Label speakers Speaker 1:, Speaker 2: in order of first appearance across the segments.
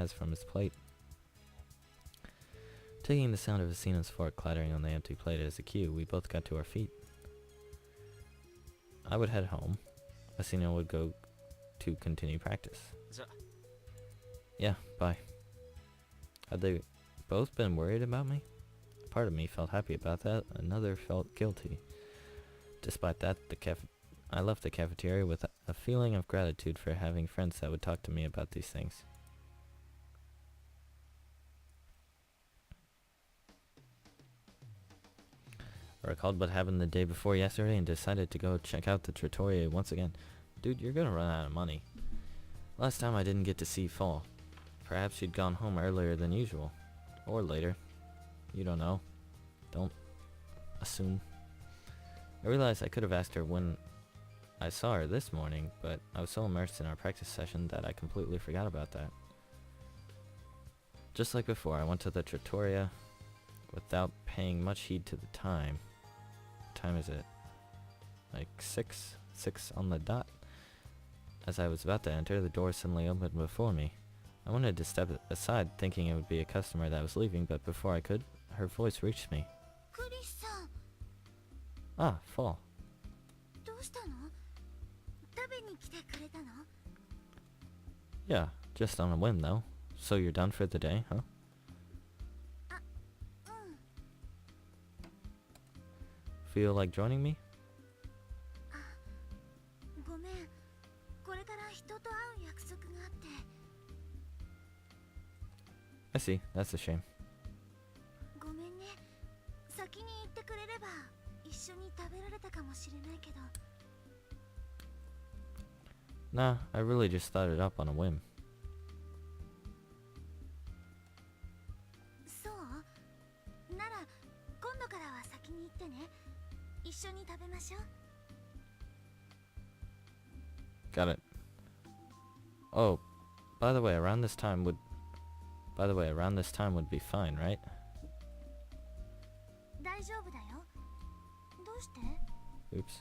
Speaker 1: eyes from his plate. Taking the sound of Asina's fork clattering on the empty plate as a cue, we both got to our feet. I would head home. Asina would go to continue practice. Yeah, bye. Had they both been worried about me? Part of me felt happy about that, another felt guilty. Despite that, I left the cafeteria with a feeling of gratitude for having friends that would talk to me about these things. I recalled what happened the day before yesterday and decided to go check out the trattoria once again. Dude, you're gonna run out of money. Last time I didn't get to see Fall. Perhaps she'd gone home earlier than usual. Or later. You don't know. Don't assume. I realized I could have asked her when I saw her this morning, but I was so immersed in our practice session that I completely forgot about that. Just like before, I went to the trattoria without paying much heed to the time. What time is it? Like 6 on the dot. As I was about to enter, the door suddenly opened before me. I wanted to step aside, thinking it would be a customer that was leaving, but before I could, her voice reached me. Ah, Fall. Yeah, just on a whim though. So you're done for the day, huh? Feel like joining me? I see, that's a shame. Nah, I really just thought it up on a whim. Got it. Oh, by the way, around this time would be fine, right? Oops.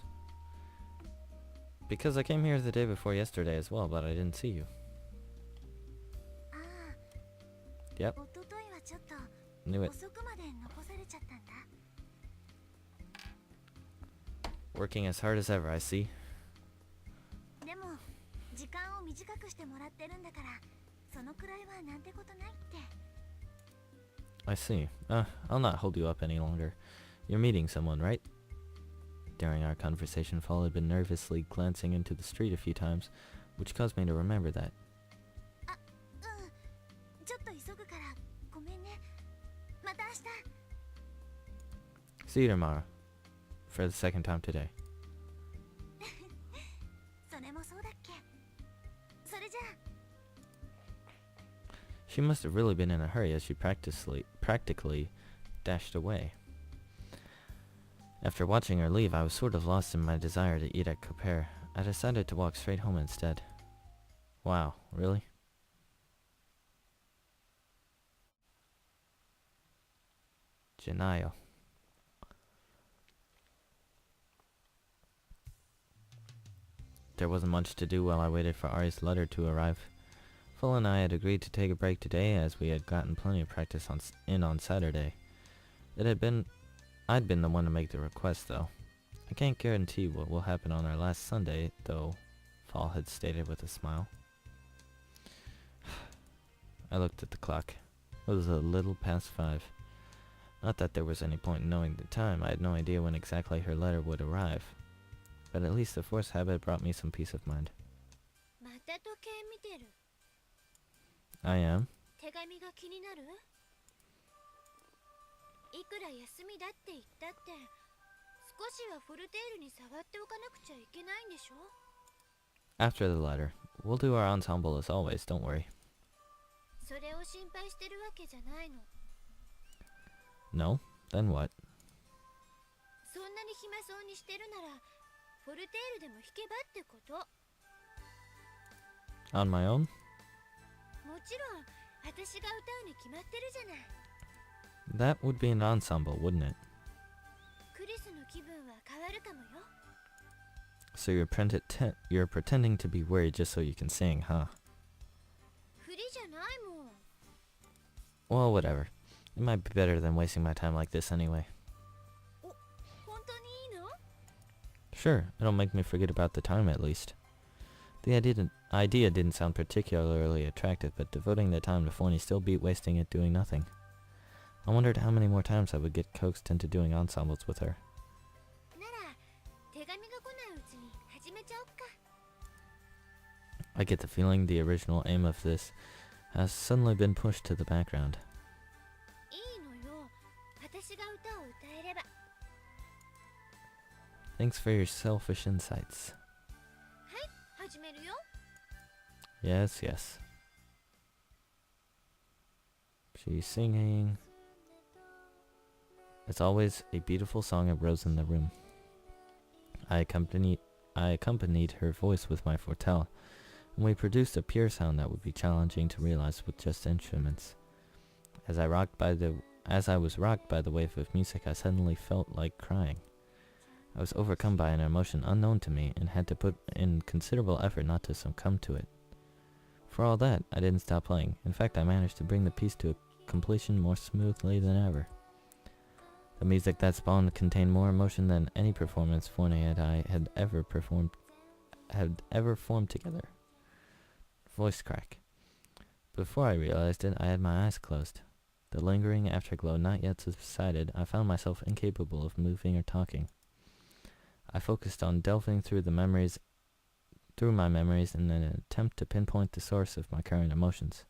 Speaker 1: Because I came here the day before yesterday as well, but I didn't see you. Yep. Knew it. Working as hard as ever, I see. I see. I'll not hold you up any longer. You're meeting someone, right? During our conversation, Fall had been nervously glancing into the street a few times, which caused me to remember that. See you tomorrow. For the second time today. She must have really been in a hurry as she practically dashed away. After watching her leave, I was sort of lost in my desire to eat at Coper. I decided to walk straight home instead. Wow, really? Gennaio. There wasn't much to do while I waited for Ari's letter to arrive. Full and I had agreed to take a break today as we had gotten plenty of practice on Saturday. I'd been the one to make the request though. I can't guarantee what will happen on our last Sunday, though, Fall had stated with a smile. I looked at the clock. It was a little past 5. Not that there was any point in knowing the time. I had no idea when exactly her letter would arrive. But at least the force habit brought me some peace of mind. I am. After the letter. We'll do our ensemble as always, don't worry. No? Then what? On my own? That would be an ensemble, wouldn't it? So you're pretending to be worried just so you can sing, huh? Well, whatever. It might be better than wasting my time like this anyway. Sure, it'll make me forget about the time at least. The idea didn't sound particularly attractive, but devoting the time to Forney still beat wasting it doing nothing. I wondered how many more times I would get coaxed into doing ensembles with her. I get the feeling the original aim of this has suddenly been pushed to the background. Thanks for your selfish insights. Yes, yes. She's singing. It's always a beautiful song arose in the room. I accompanied her voice with my Fortelle, and we produced a pure sound that would be challenging to realize with just instruments. As I was rocked by the wave of music, I suddenly felt like crying. I was overcome by an emotion unknown to me and had to put in considerable effort not to succumb to it. For all that, I didn't stop playing. In fact, I managed to bring the piece to a completion more smoothly than ever. The music that spawned contained more emotion than any performance Forney and I had ever formed together. Voice crack. Before I realized it, I had my eyes closed. The lingering afterglow not yet subsided, I found myself incapable of moving or talking. I focused on delving through my memories in an attempt to pinpoint the source of my current emotions.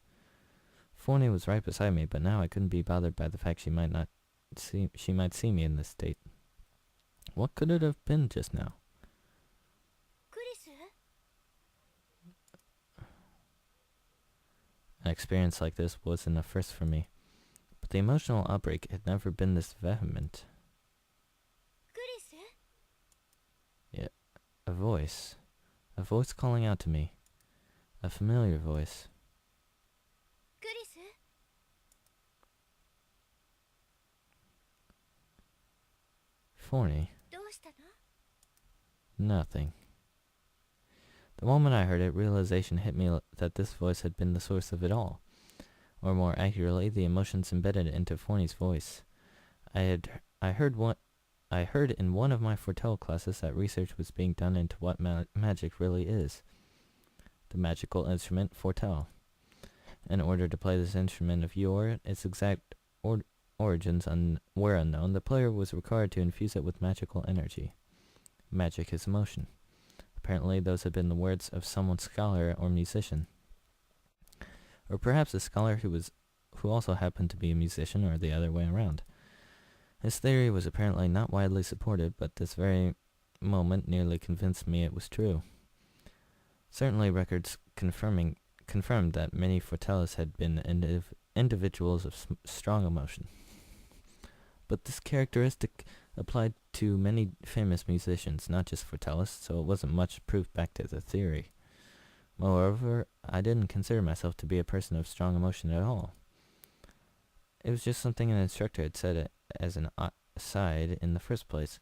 Speaker 1: Forney was right beside me, but now I couldn't be bothered by the fact she might see me in this state. What could it have been just now? An experience like this wasn't a first for me, but the emotional outbreak had never been this vehement. Yeah, a voice calling out to me, a familiar voice. Forney. Nothing. The moment I heard it, realization hit me that this voice had been the source of it all, or more accurately, the emotions embedded into Forney's voice. I heard in one of my Fortelle classes that research was being done into what magic really is. The magical instrument Fortelle. In order to play this instrument of yore, its exact origins were unknown. The player was required to infuse it with magical energy. Magic is emotion. Apparently those had been the words of some scholar or musician. Or perhaps a scholar who also happened to be a musician, or the other way around. His theory was apparently not widely supported, but this very moment nearly convinced me it was true. Certainly records confirmed that many Fortelles had been individuals of strong emotion. But this characteristic applied to many famous musicians, not just Fortellists, so it wasn't much proof back to the theory. Moreover, I didn't consider myself to be a person of strong emotion at all. It was just something an instructor had said as an aside in the first place.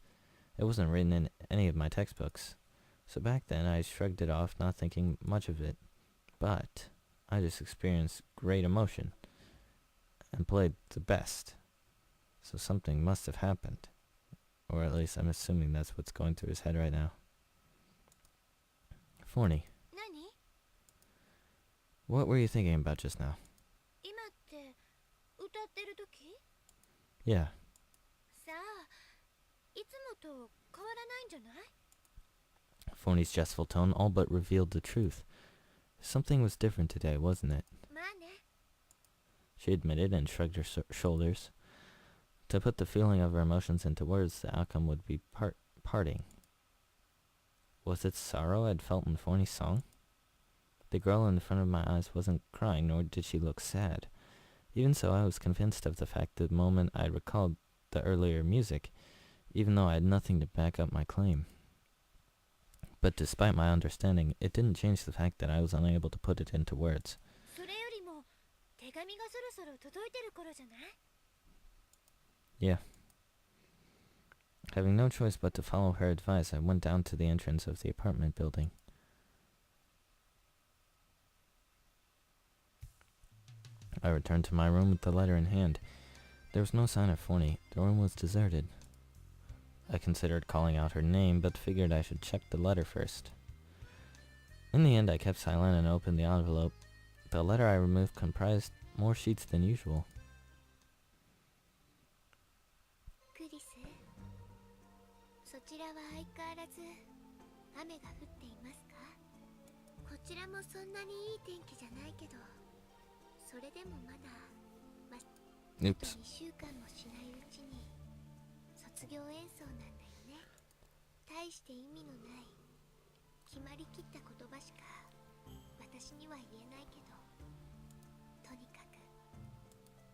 Speaker 1: It wasn't written in any of my textbooks. So back then I shrugged it off, not thinking much of it. But I just experienced great emotion and played the best. So something must have happened. Or at least I'm assuming that's what's going through his head right now. Forney. What were you thinking about just now? Yeah. Forney's jestful tone all but revealed the truth. Something was different today, wasn't it? She admitted and shrugged her shoulders. To put the feeling of her emotions into words, the outcome would be parting. Was it sorrow I'd felt in Forney's song? The girl in front of my eyes wasn't crying, nor did she look sad. Even so, I was convinced of the fact the moment I recalled the earlier music, even though I had nothing to back up my claim. But despite my understanding, it didn't change the fact that I was unable to put it into words. Yeah. Having no choice but to follow her advice, I went down to the entrance of the apartment building. I returned to my room with the letter in hand. There was no sign of Forney. The room was deserted. I considered calling out her name, but figured I should check the letter first. In the end, I kept silent and opened the envelope. The letter I removed comprised more sheets than usual.
Speaker 2: クリス、そちらは相変わらず雨が降っていますか？こちらもそんなにいい天気じゃないけど、それでもまだあと2週間もしないうちに卒業演奏なんだよね。大して意味のない決まりきった言葉しか私には言えないけど、とにかく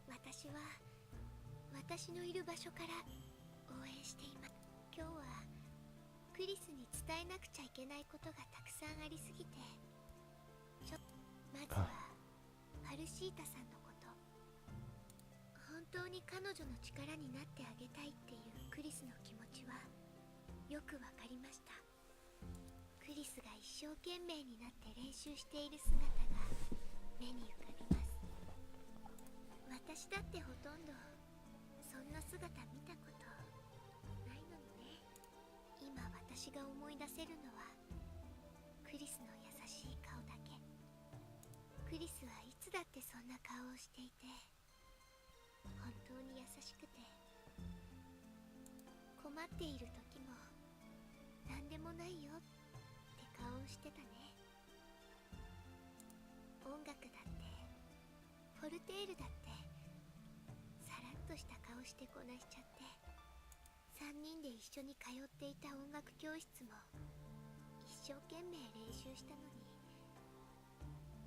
Speaker 2: 私は私のいる場所から応援しています。今日はクリスに伝えなくちゃいけないことがたくさんありすぎて、まずはアルシータさんのこと。本当に彼女の力になってあげたいっていうクリスの気持ちはよくわかりました。クリスが一生懸命になって練習している姿が目に浮かびます。私だってほとんどそんな姿見たことないのにね。今私が思い出せるのはクリスの優しい顔だけ。クリスはいつだってそんな顔をしていて、本当に優しくて、困っている時も何でもないよって顔をしてたね。音楽だってフォルテールだってさらっとした顔してこなしちゃって、3人で一緒に通っていた音楽教室も一生懸命練習したのに、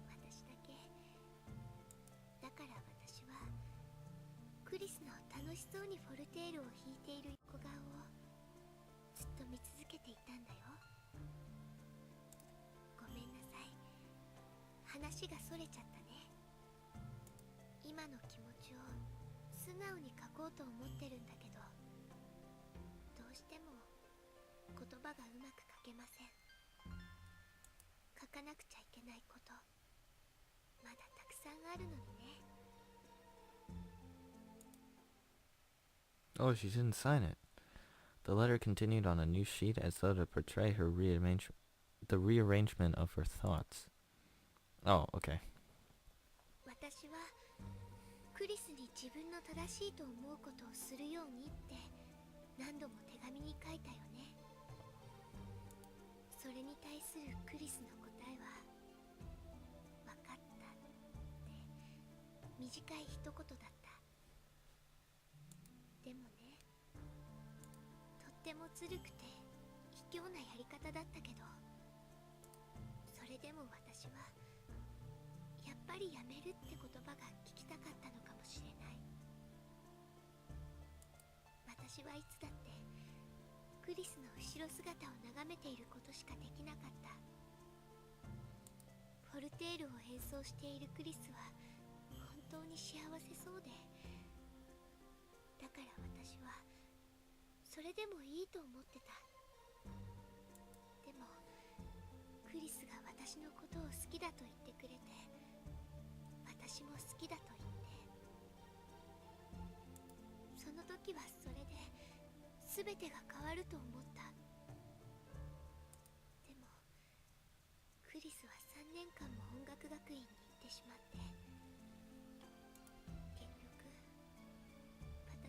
Speaker 2: 私だけ。だから私はクリスの楽しそうにフォルテールを弾いている横顔をずっと見続けていたんだよ。ごめんなさい、話がそれちゃったね。今の気持ちを素直に書こうと思ってるんだけど、どうしても言葉がうまく書けません。書かなくちゃいけないことまだたくさんあるのにね。
Speaker 1: Oh, she didn't sign it. The letter continued on a new sheet as though to portray her the rearrangement of her thoughts. Oh, okay.
Speaker 2: 私はクリスに自分の正しいと思うことをするようにって何度も手紙に書いたよね。それに対するクリスの答えは「わかった」って短い一言だった。でもね、とってもずるくて卑怯なやり方だったけど、それでも私はやっぱりやめるって言葉が聞きたかったのかもしれない。私はいつだってクリスの後ろ姿を眺めていることしかできなかった。フォルテールを演奏しているクリスは本当に幸せそうで、だから私はそれでもいいと思ってた。でもクリスが私のことを好きだと言ってくれて、私も好きだと言って、その時はそれで全てが変わると思った。でもクリスは3年間も音楽学院に行ってしまって、結局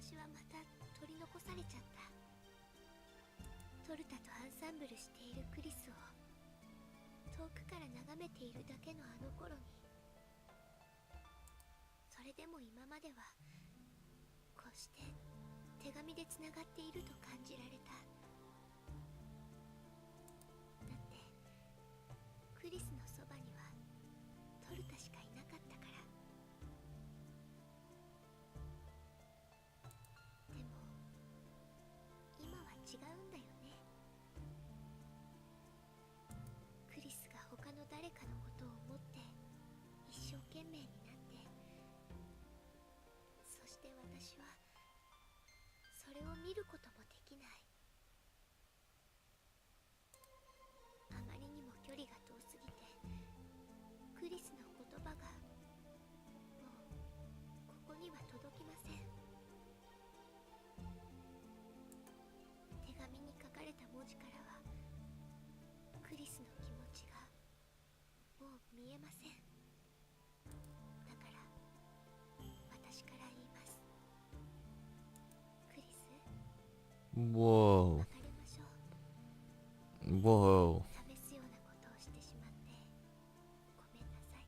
Speaker 2: 私はまた取り残されちゃった。トルタとアンサンブルしているクリスを遠くから眺めているだけのあの頃に、それでも今まではこうして手紙でつながっていると感じられた。だってクリスのそばにはトルタしかいなかったから。でも今は違うんだよね。クリスが他の誰かのことを思って一生懸命になって、そして私はそれを見ることもできない。文字からはクリスの気持ちがもう見えません。だから私から言います。クリス、
Speaker 1: Whoa.
Speaker 2: 別れましょう。
Speaker 1: Whoa.